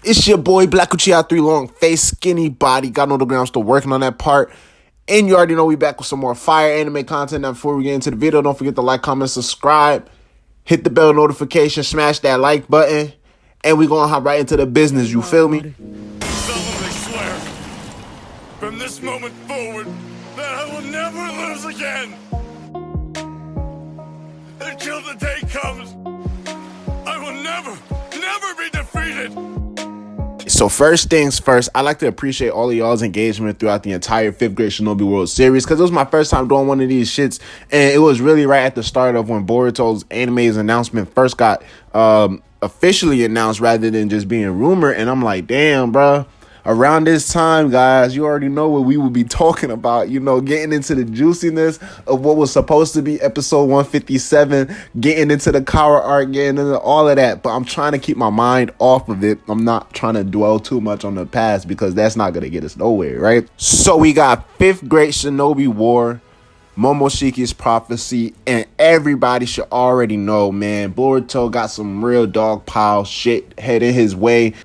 It's your boy Black Uchiha 3 long face, skinny body. Got on the ground, still working on that part. And you already know we back with some more fire anime content. Now before we get into the video, don't forget to like, comment, subscribe. Hit the bell notification, smash that like button. And we gonna hop right into the business, you feel me? Solemnly swear, from this moment forward, that I will never lose again. Until the day comes, I will never be defeated. So first things first, I'd like to appreciate all of y'all's engagement throughout the entire 5th grade Shinobi World Series, because it was my first time doing one of these shits, and it was really right at the start of when Boruto's anime's announcement first got officially announced rather than just being rumored. And I'm like, damn, bro. Around this time, guys, you already know what we will be talking about, you know, getting into the juiciness of what was supposed to be episode 157, getting into the Kara arc, getting into all of that. But I'm trying to keep my mind off of it. I'm not trying to dwell too much on the past because that's not going to get us nowhere, right? So we got 5th grade Shinobi War, MoMoShiki's prophecy, and everybody should already know, man, Boruto got some real dog pile shit headed his way.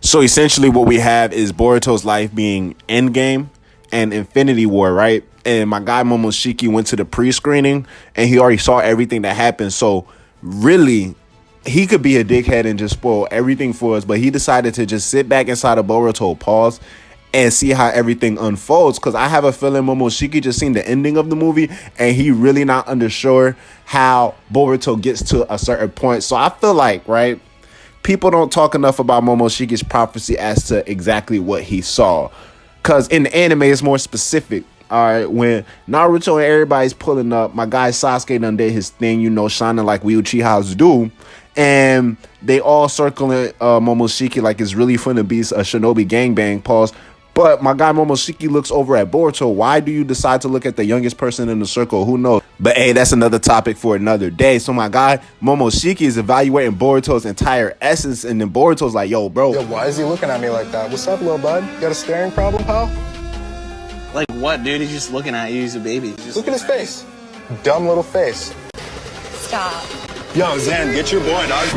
So essentially what we have is Boruto's life being Endgame and Infinity War, right? And my guy MoMoShiki went to the pre-screening and he already saw everything that happened. So really, he could be a dickhead and just spoil everything for us, but he decided to just sit back inside of Boruto, pause, and see how everything unfolds. Because I have a feeling MoMoShiki just seen the ending of the movie and he really not unsure how Boruto gets to a certain point. So I feel like, right, people don't talk enough about MoMoShiki's prophecy as to exactly what he saw. Because in the anime, it's more specific. All right, when Naruto and everybody's pulling up, my guy Sasuke done did his thing, you know, shining like we Uchihas do. And they all circling MoMoShiki like it's really finna be a Shinobi gangbang, pause. But my guy MoMoShiki looks over at Boruto. Why do you decide to look at the youngest person in the circle? Who knows? But hey, that's another topic for another day. So my guy MoMoShiki is evaluating Boruto's entire essence, and then Boruto's like, yo, bro. Yo, why is he looking at me like that? What's up, little bud? You got a staring problem, pal? Like what, dude? He's just looking at you. He's a baby. Look at his face. Dumb little face. Stop. Yo, Zen, get your boy, dog.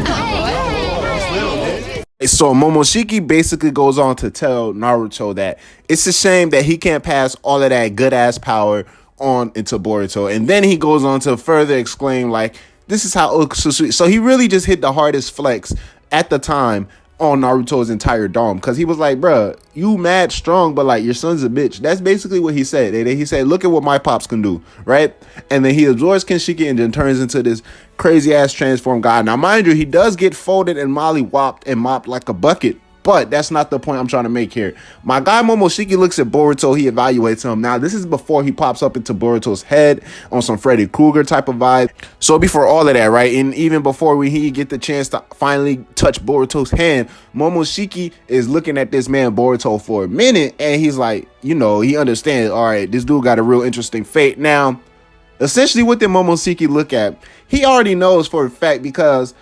So MoMoShiki basically goes on to tell Naruto that it's a shame that he can't pass all of that good ass power on into Boruto. And then he goes on to further exclaim like, this is how it looks so sweet. So he really just hit the hardest flex at the time on Naruto's entire dome, because he was like, bruh, you mad strong, but like your son's a bitch. That's basically what he said. He said, look at what my pops can do, right? And then he absorbs Kinshiki and then turns into this crazy ass transformed guy. Now mind you, he does get folded and mollywopped and mopped like a bucket, but that's not the point I'm trying to make here. My guy MoMoShiki looks at Boruto, he evaluates him. Now this is before he pops up into Boruto's head on some Freddy Krueger type of vibe. So before all of that, right, and even before he get the chance to finally touch Boruto's hand, MoMoShiki is looking at this man Boruto for a minute, and he's like, you know, he understands, all right, this dude got a real interesting fate. Now, essentially what did MoMoShiki look at? He already knows for a fact, because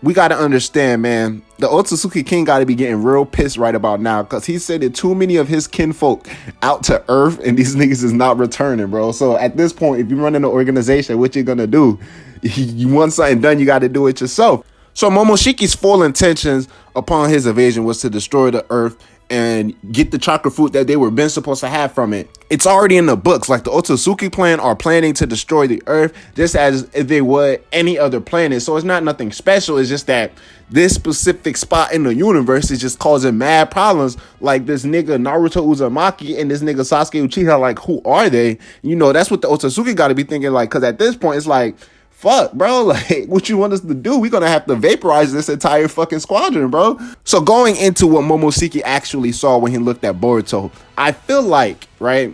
we got to understand, man, the Otsutsuki King got to be getting real pissed right about now, because he said that too many of his kinfolk out to Earth and these niggas is not returning, bro. So at this point, if you're running an organization, what you gonna do? You want something done, you got to do it yourself. So MoMoShiki's full intentions upon his invasion was to destroy the Earth and get the chakra fruit that they were been supposed to have from it. It's already in the books. Like the Otsutsuki clan are planning to destroy the Earth just as if they would any other planet. So it's not nothing special. It's just that this specific spot in the universe is just causing mad problems. Like this nigga Naruto Uzumaki and this nigga Sasuke Uchiha, like who are they? You know, that's what the Otsutsuki got to be thinking, like, because at this point it's like, fuck, bro, like, what you want us to do? We're gonna have to vaporize this entire fucking squadron, bro. So going into what MoMoShiki actually saw when he looked at Boruto, I feel like, right,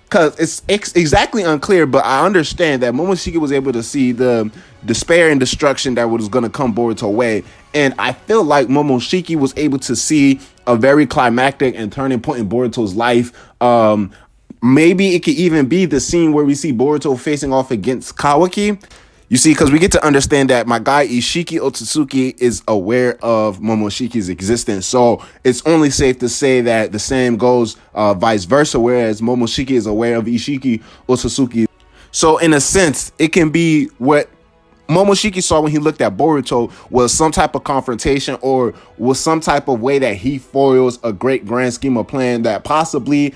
because it's exactly unclear, but I understand that MoMoShiki was able to see the despair and destruction that was gonna come Boruto way. And I feel like MoMoShiki was able to see a very climactic and turning point in Boruto's life. Maybe it could even be the scene where we see Boruto facing off against Kawaki. You see, because we get to understand that my guy Ishiki Otsutsuki is aware of MoMoShiki's existence. So it's only safe to say that the same goes vice versa, whereas MoMoShiki is aware of Ishiki Otsutsuki. So in a sense, it can be what Momoshiki saw when he looked at Boruto was some type of confrontation or was some type of way that he foils a great grand scheme of plan that possibly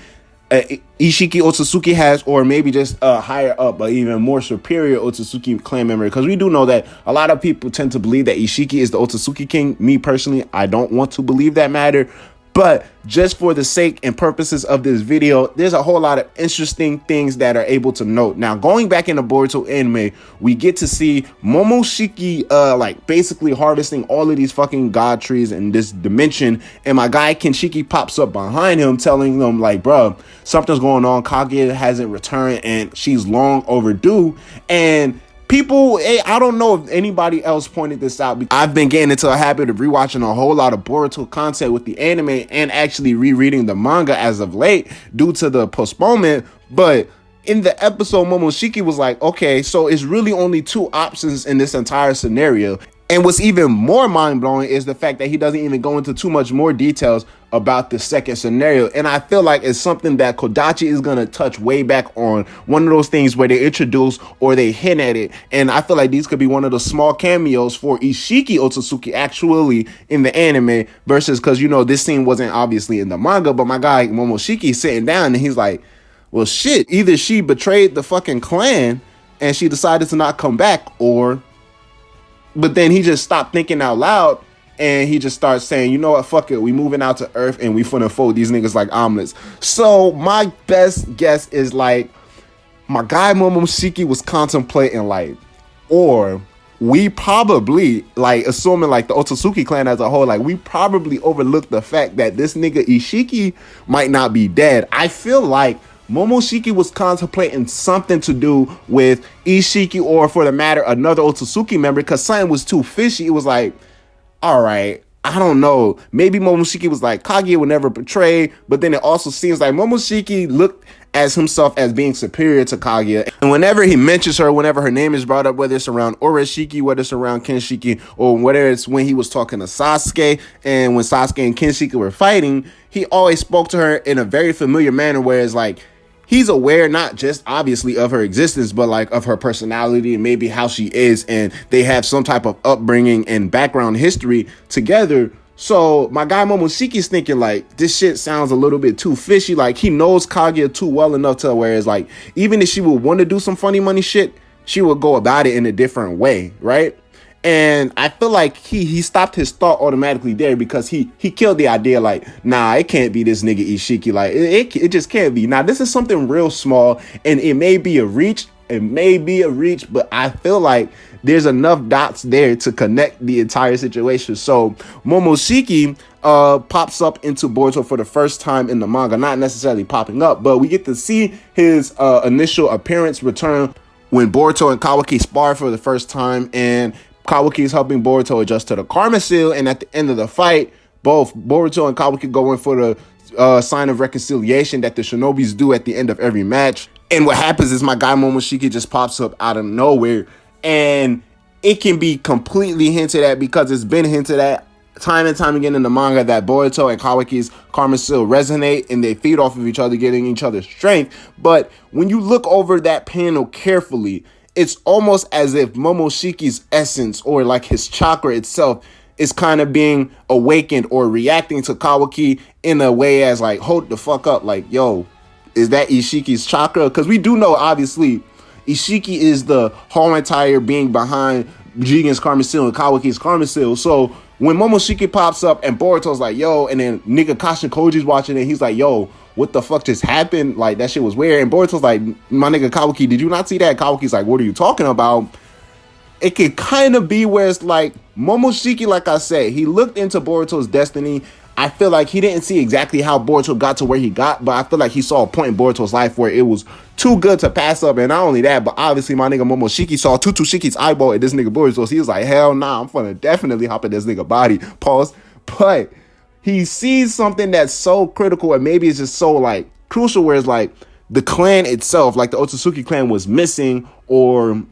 Ishiki Otsutsuki has, or maybe just higher up, but even more superior Otsutsuki clan member. Because we do know that a lot of people tend to believe that Ishiki is the Otsutsuki king. Me personally, I don't want to believe that matter. But just for the sake and purposes of this video, there's a whole lot of interesting things that are able to note. Now, going back into Boruto anime, we get to see Momoshiki like basically harvesting all of these fucking god trees in this dimension. And my guy Kenshiki pops up behind him telling them like, bro, something's going on. Kaguya hasn't returned and she's long overdue. And people, I don't know if anybody else pointed this out. I've been getting into a habit of rewatching a whole lot of Boruto content with the anime and actually rereading the manga as of late due to the postponement. But in the episode, Momoshiki was like, okay, so it's really only two options in this entire scenario. And what's even more mind-blowing is the fact that he doesn't even go into too much more details about the second scenario. And I feel like it's something that Kodachi is going to touch way back on, one of those things where they introduce or they hint at it. And I feel like these could be one of the small cameos for Ishiki Otsutsuki actually in the anime versus, because, you know, this scene wasn't obviously in the manga, but my guy Momoshiki sitting down and he's like, well, shit, either she betrayed the fucking clan and she decided to not come back, or... But then he just stopped thinking out loud and he just starts saying, you know what, fuck it, we moving out to Earth and we finna fold these niggas like omelets. So my best guess is like, my guy Momoshiki was contemplating like, or we probably, like, assuming like the Otsutsuki clan as a whole, like we probably overlooked the fact that this nigga Ishiki might not be dead. I feel like Momoshiki was contemplating something to do with Ishiki, or for the matter, another Otsutsuki member, because something was too fishy. It was like, all right, I don't know. Maybe Momoshiki was like, Kaguya would never betray, but then it also seems like Momoshiki looked as himself as being superior to Kaguya. And whenever he mentions her, whenever her name is brought up, whether it's around Oreshiki, whether it's around Kenshiki, or whether it's when he was talking to Sasuke, and when Sasuke and Kenshiki were fighting, he always spoke to her in a very familiar manner, whereas like, he's aware not just obviously of her existence, but like of her personality and maybe how she is. And they have some type of upbringing and background history together. So my guy Momoshiki's thinking like, this shit sounds a little bit too fishy. Like he knows Kaguya too well enough to where it's like, even if she would want to do some funny money shit, she would go about it in a different way, right? And I feel like he stopped his thought automatically there because he killed the idea like, nah, it can't be this nigga Ishiki. Like, it just can't be. Now, this is something real small, and it may be a reach. It may be a reach, but I feel like there's enough dots there to connect the entire situation. So Momoshiki pops up into Boruto for the first time in the manga. Not necessarily popping up, but we get to see his initial appearance return when Boruto and Kawaki spar for the first time, and Kawaki is helping Boruto adjust to the Karma Seal, and at the end of the fight, both Boruto and Kawaki go in for the sign of reconciliation that the Shinobis do at the end of every match. And what happens is my guy Momoshiki just pops up out of nowhere, and it can be completely hinted at because it's been hinted at time and time again in the manga that Boruto and Kawaki's Karma Seal resonate and they feed off of each other, getting each other's strength. But when you look over that panel carefully, it's almost as if Momoshiki's essence, or like his chakra itself, is kind of being awakened or reacting to Kawaki in a way as like, hold the fuck up, like, yo, is that Ishiki's chakra? Because we do know, obviously, Ishiki is the whole entire being behind Jigen's Karma Seal and Kawaki's Karma Seal. So when Momoshiki pops up and Boruto's like, yo, and then nigga Kashin Koji's watching it, he's like, yo, what the fuck just happened? Like, that shit was weird. And Boruto's like, my nigga Kawaki, did you not see that? Kawaki's like, what are you talking about? It could kind of be where it's like, Momoshiki, like I said, he looked into Boruto's destiny. I feel like he didn't see exactly how Boruto got to where he got, but I feel like he saw a point in Boruto's life where it was too good to pass up. And not only that, but obviously my nigga Momoshiki saw Tutushiki's eyeball at this nigga Boruto. So he was like, hell nah, I'm gonna definitely hop in this nigga body. Pause. But he sees something that's so critical, and maybe it's just so like crucial, where it's like the clan itself, like the Otsutsuki clan, was missing, or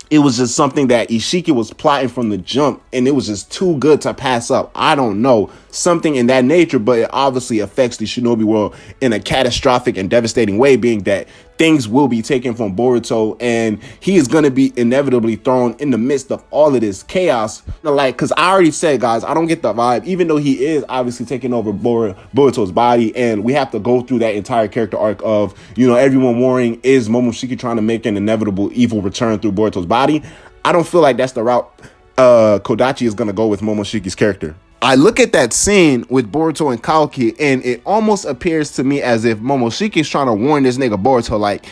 it was just something that Ishiki was plotting from the jump and it was just too good to pass up. I don't know. something in that nature, but it obviously affects the Shinobi world in a catastrophic and devastating way, being that things will be taken from Boruto and he is going to be inevitably thrown in the midst of all of this chaos. Like, because I already said, guys, I don't get the vibe, even though he is obviously taking over Boruto's body, and we have to go through that entire character arc of, you know, everyone warring, is Momoshiki trying to make an inevitable evil return through Boruto's body? I don't feel like that's the route Kodachi is going to go with Momoshiki's character. I look at that scene with Boruto and Kaoki, and it almost appears to me as if Momoshiki is trying to warn this nigga Boruto, like,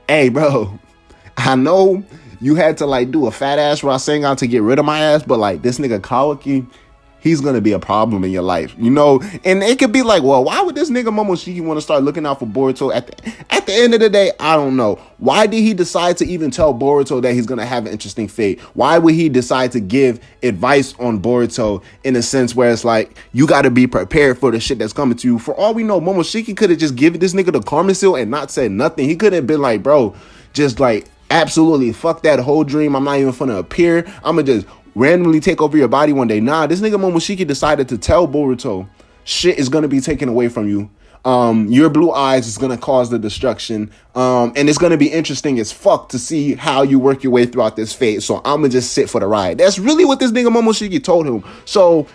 hey, bro, I know you had to, like, do a fat ass Rasengan to get rid of my ass, but, like, this nigga Kaoki, he's going to be a problem in your life, you know? And it could be like, well, why would this nigga Momoshiki want to start looking out for Boruto? At the end of the day, I don't know. Why did he decide to even tell Boruto that he's going to have an interesting fate? Why would he decide to give advice on Boruto in a sense where it's like, you got to be prepared for the shit that's coming to you? For all we know, Momoshiki could have just given this nigga the karma seal and not said nothing. He could have been like, bro, just like, absolutely fuck that whole dream. I'm not even finna appear. I'm gonna just randomly take over your body one day. Nah, this nigga Momoshiki decided to tell Boruto, shit is gonna be taken away from you. Your blue eyes is gonna cause the destruction. And it's gonna be interesting as fuck to see how you work your way throughout this fate. So I'm gonna just sit for the ride. That's really what this nigga Momoshiki told him. So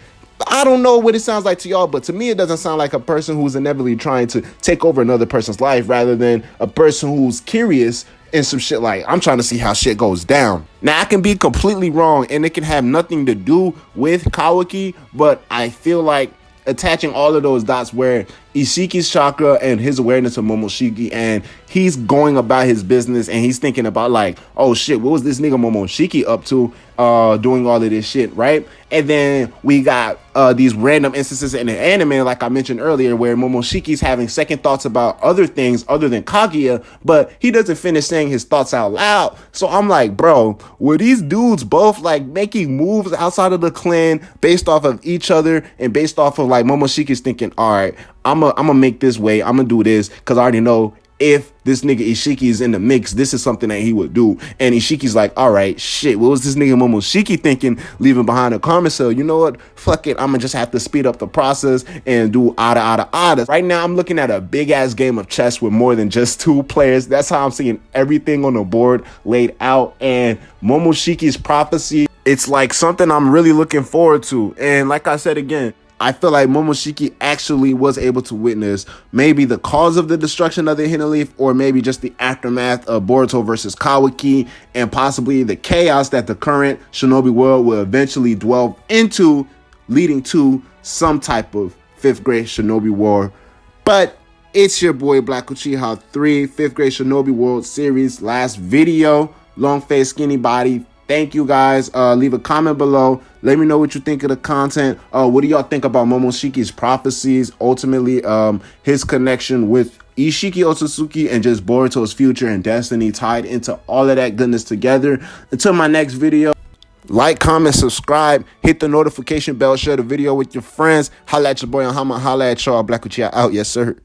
I don't know what it sounds like to y'all, but to me, it doesn't sound like a person who's inevitably trying to take over another person's life, rather than a person who's curious and some shit like, I'm trying to see how shit goes down. Now, I can be completely wrong, and it can have nothing to do with Kawaki, but I feel like attaching all of those dots where Ishiki's chakra and his awareness of Momoshiki, and he's going about his business and he's thinking about like, oh shit, what was this nigga Momoshiki up to doing all of this shit, right? And then we got these random instances in the anime, like I mentioned earlier, where Momoshiki's having second thoughts about other things other than Kaguya, but he doesn't finish saying his thoughts out loud. So I'm like, bro, were these dudes both like making moves outside of the clan based off of each other and based off of like Momoshiki's thinking, all right, I'm gonna make this way, I'm gonna do this because I already know if this nigga Ishiki is in the mix, this is something that he would do. And Ishiki's like, all right, shit, what was this nigga Momoshiki thinking leaving behind a karma cell? You know what? Fuck it. I'm gonna just have to speed up the process and do ada. Right now, I'm looking at a big ass game of chess with more than just two players. That's how I'm seeing everything on the board laid out. And Momoshiki's prophecy, it's like something I'm really looking forward to. And like I said again, I feel like Momoshiki actually was able to witness maybe the cause of the destruction of the Hidden Leaf, or maybe just the aftermath of Boruto versus Kawaki, and possibly the chaos that the current Shinobi world will eventually delve into, leading to some type of 5th grade Shinobi war. But it's your boy Black Uchiha 3, 5th grade Shinobi World Series, last video, long face, skinny body. Thank you guys. Leave a comment below. Let me know what you think of the content. What do y'all think about Momoshiki's prophecies? Ultimately, his connection with Ishiki Otsutsuki and just Boruto's future and destiny tied into all of that goodness together. Until my next video, like, comment, subscribe, hit the notification bell, share the video with your friends. Holla at your boy on Hama. Holla at y'all. Black Uchiha out. Yes, sir.